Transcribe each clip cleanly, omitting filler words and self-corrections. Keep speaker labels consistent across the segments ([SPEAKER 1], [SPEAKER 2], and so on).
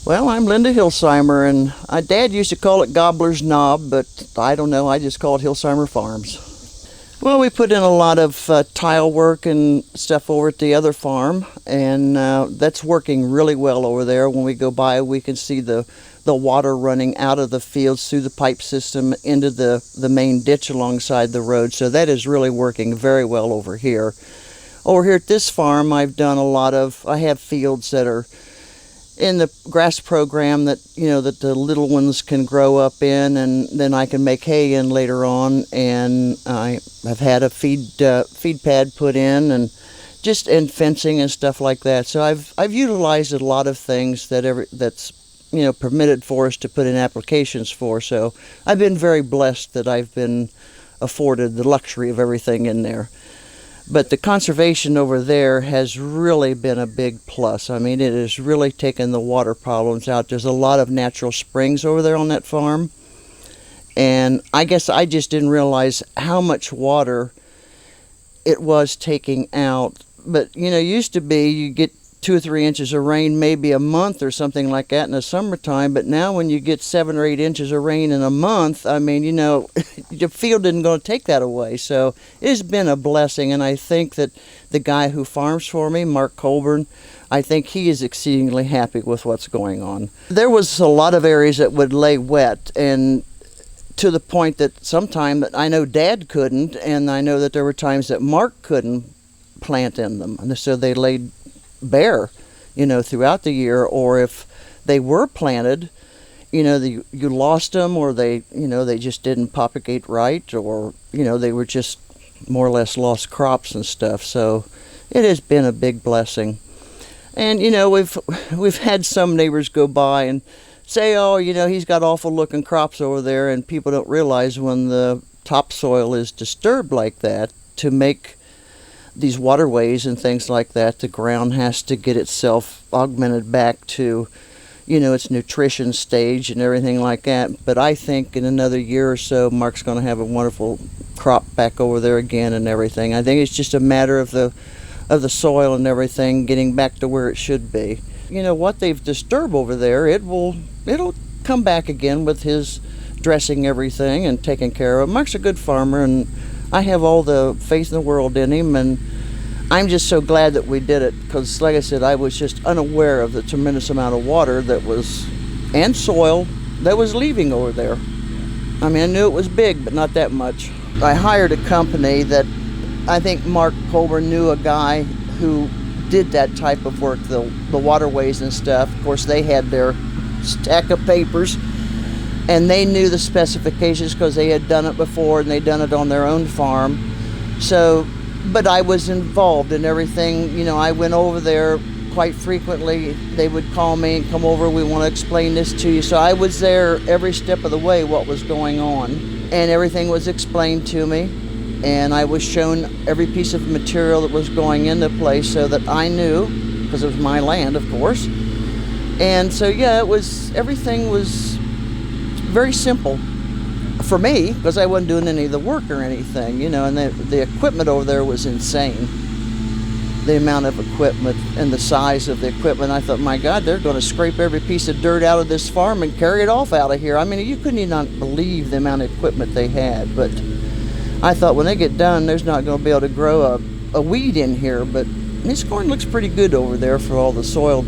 [SPEAKER 1] Well, I'm Linda Hilsheimer, and my dad used to call it Gobbler's Knob, but I don't know, I just call it Hilsheimer Farms. Well, we put in a lot of tile work and stuff over at the other farm, and that's working really well over there. When we go by, we can see the water running out of the fields through the pipe system into the main ditch alongside the road, so that is really working very well over here. Over here at this farm, I've done a lot of, I have fields that are in the grass program that, that the little ones can grow up in, and then I can make hay in later on. And I have had a feed pad put in, and fencing and stuff like that. So I've utilized a lot of things that's permitted for us to put in applications for. So I've been very blessed that I've been afforded the luxury of everything in there. But the conservation over there has really been a big plus. I mean, it has really taken the water problems out. There's a lot of natural springs over there on that farm. And I guess I just didn't realize how much water it was taking out. But, used to be you get 2 or 3 inches of rain maybe a month or something like that in the summertime. But now when you get 7 or 8 inches of rain in a month, I mean, the field isn't going to take that away. So it has been a blessing, and I think that the guy who farms for me, Mark Colburn, I think he is exceedingly happy with what's going on. There was a lot of areas that would lay wet, and to the point that sometime that I know Dad couldn't, and I know that there were times that Mark couldn't plant in them, and so they laid bare, throughout the year. Or if they were planted, you lost them, or they just didn't propagate right, or they were just more or less lost crops and stuff. So it has been a big blessing. And we've had some neighbors go by and say, oh, he's got awful looking crops over there, and people don't realize when the topsoil is disturbed like that, to make these waterways and things like that, the ground has to get itself augmented back to, its nutrition stage and everything like that. But I think in another year or so, Mark's going to have a wonderful crop back over there again and everything. I think it's just a matter of the soil and everything getting back to where it should be. What they've disturbed over there, it'll come back again with his dressing everything and taking care of it. Mark's a good farmer, and I have all the faith in the world in him, and I'm just so glad that we did it, because like I said, I was just unaware of the tremendous amount of water and soil that was leaving over there. I mean, I knew it was big, but not that much. I hired a company that I think Mark Colburn knew a guy who did that type of work, the waterways and stuff. Of course, they had their stack of papers, and they knew the specifications because they had done it before, and they'd done it on their own farm. So, but I was involved in everything. I went over there quite frequently. They would call me and come over, we want to explain this to you. So I was there every step of the way, what was going on, and everything was explained to me. And I was shown every piece of material that was going into place, so that I knew, because it was my land, of course. And so, yeah, everything was very simple for me, because I wasn't doing any of the work or anything, and the equipment over there was insane. The amount of equipment and the size of the equipment, I thought, my God, they're going to scrape every piece of dirt out of this farm and carry it off out of here. I mean, you couldn't even believe the amount of equipment they had. But I thought, when they get done, there's not going to be able to grow a weed in here. But this corn looks pretty good over there for all the soil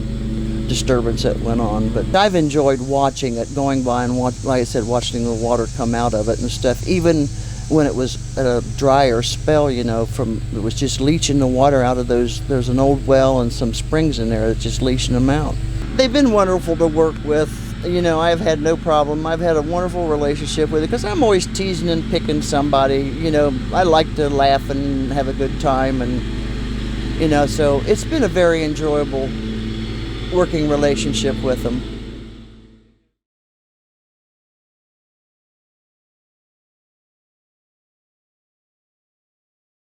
[SPEAKER 1] disturbance that went on. But I've enjoyed watching it, going by and like I said, watching the water come out of it and stuff. Even when it was at a drier spell, it was just leaching the water out of there's an old well and some springs in there that's just leaching them out. They've been wonderful to work with. I've had no problem. I've had a wonderful relationship with it, because I'm always teasing and picking somebody. I like to laugh and have a good time, and so it's been a very enjoyable working relationship with them.